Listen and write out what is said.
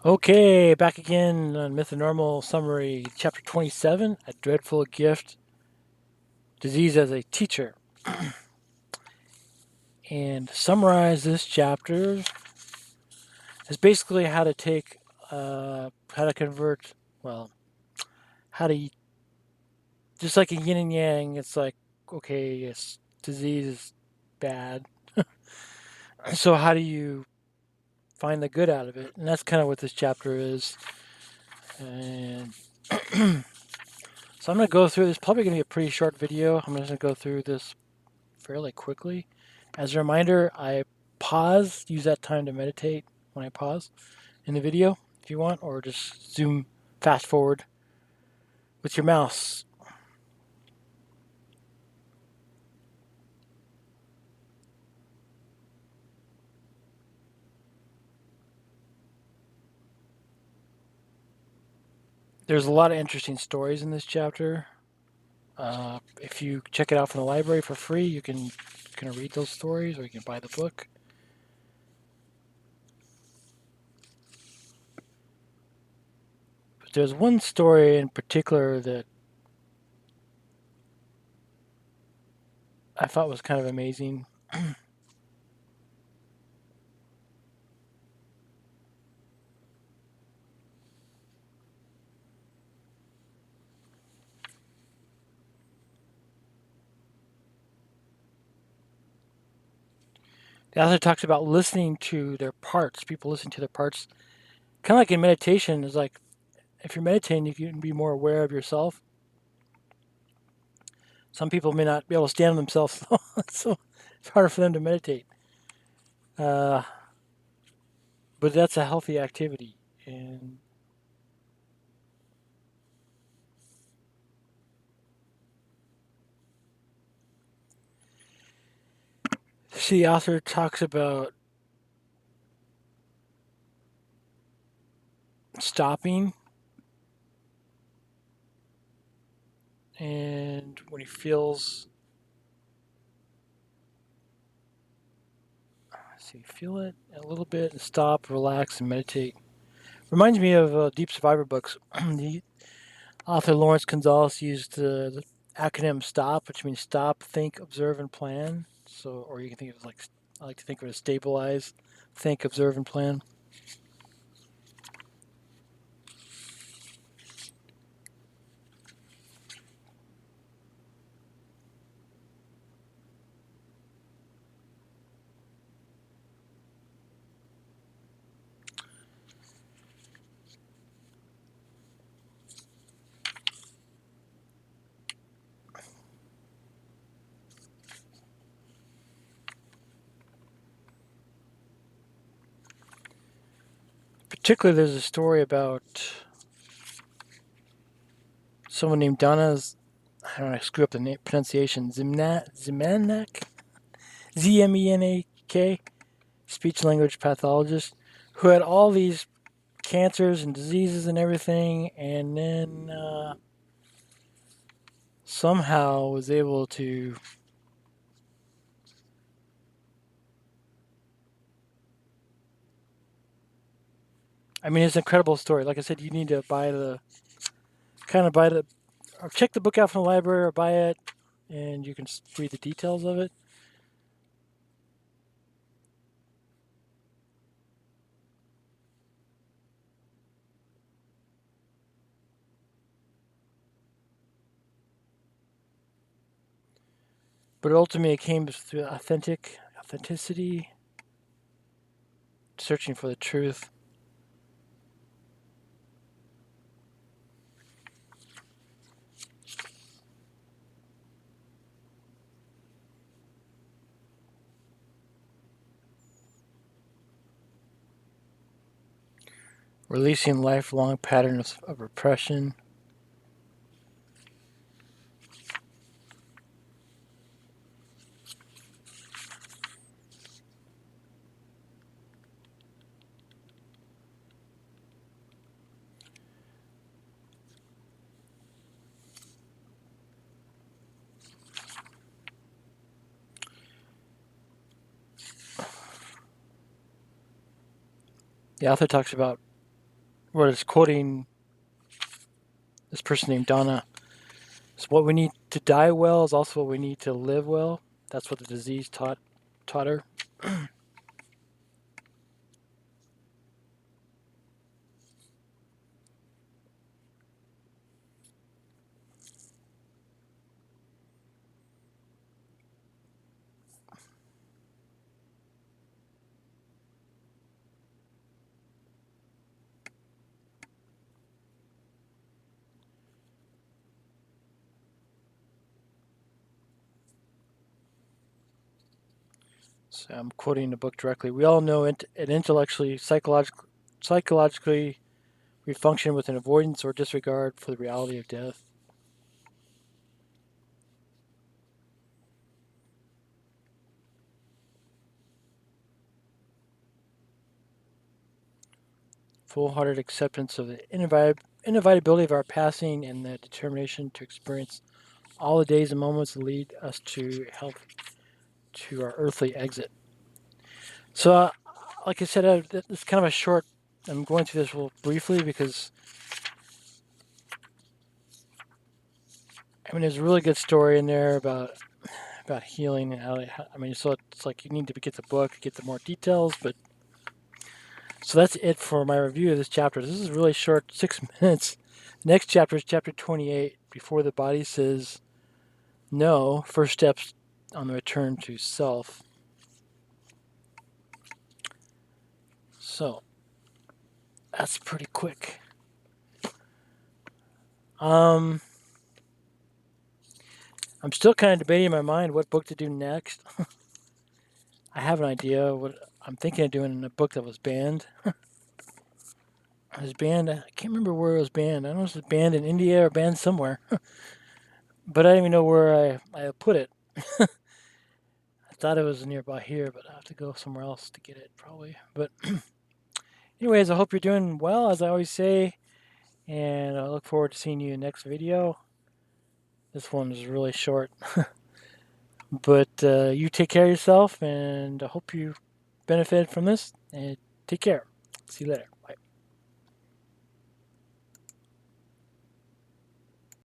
Okay, back again on Myth and Normal Summary, Chapter 27, A Dreadful Gift, Disease as a Teacher. And to summarize this chapter, is basically how to take, how to convert, well, how to, just like a yin and yang, it's like, okay, yes, disease is bad. So how do you find the good out of it? And that's kind of what this chapter is. And so I'm going to go through this, probably going to be a pretty short video. I'm just going to go through this fairly quickly. As a reminder, I pause, use that time to meditate when I pause in the video if you want, or just zoom fast forward with your mouse. There's a lot of interesting stories in this chapter. If you check it out from the library for free, you can kind of read those stories, or you can buy the book. But there's one story in particular that I thought was kind of amazing. The author talks about listening to their parts. People listen to their parts, kind of like in meditation. Is like if you're meditating, you can be more aware of yourself. Some people may not be able to stand on themselves, so it's harder for them to meditate. Uh, but that's a healthy activity. And see, the author talks about stopping, and when he feels, see, feel it a little bit, and stop, relax, and meditate. Reminds me of Deep Survivor books. The author Lawrence Gonzalez used the acronym STOP, which means stop, think, observe, and plan. So, or you can think of it like, I like to think of it as stabilize, think, observe, and plan. Particularly, there's a story about someone named Donna's. I don't know, I screw up the name, pronunciation. Zimanak? Zmenak, speech language pathologist, who had all these cancers and diseases and everything, and then somehow was able to. I mean, it's an incredible story. Like I said, you need to buy the, or check the book out from the library or buy it, and you can read the details of it. But ultimately, it came through authenticity, searching for the truth. Releasing lifelong patterns of repression. The author talks about what it's quoting this person named Donna. So what we need to die well is also what we need to live well. That's what the disease taught her. So I'm quoting the book directly. We all know it intellectually, psychologically, we function with an avoidance or disregard for the reality of death. Full-hearted acceptance of the inevitability of our passing and the determination to experience all the days and moments that lead us to health, to our earthly exit. So, like I said, it's kind of a short. I'm going through this real briefly because I mean, there's a really good story in there about healing and how. I mean, so it's like you need to get the book, get the more details. But so that's it for my review of this chapter. This is really short, 6 minutes. The next chapter is chapter 28. Before the body says no, first steps on the return to self. So that's pretty quick. I'm still kind of debating in my mind what book to do next. I have an idea what I'm thinking of doing in a book that was banned. It was banned. I can't remember where it was banned. I don't know if it was banned in India or banned somewhere, but I don't even know where I put it. I thought it was nearby here, but I have to go somewhere else to get it probably. But anyways, I hope you're doing well, as I always say, and I look forward to seeing you in the next video. This one is really short, but you take care of yourself, and I hope you benefited from this. And take care. See you later.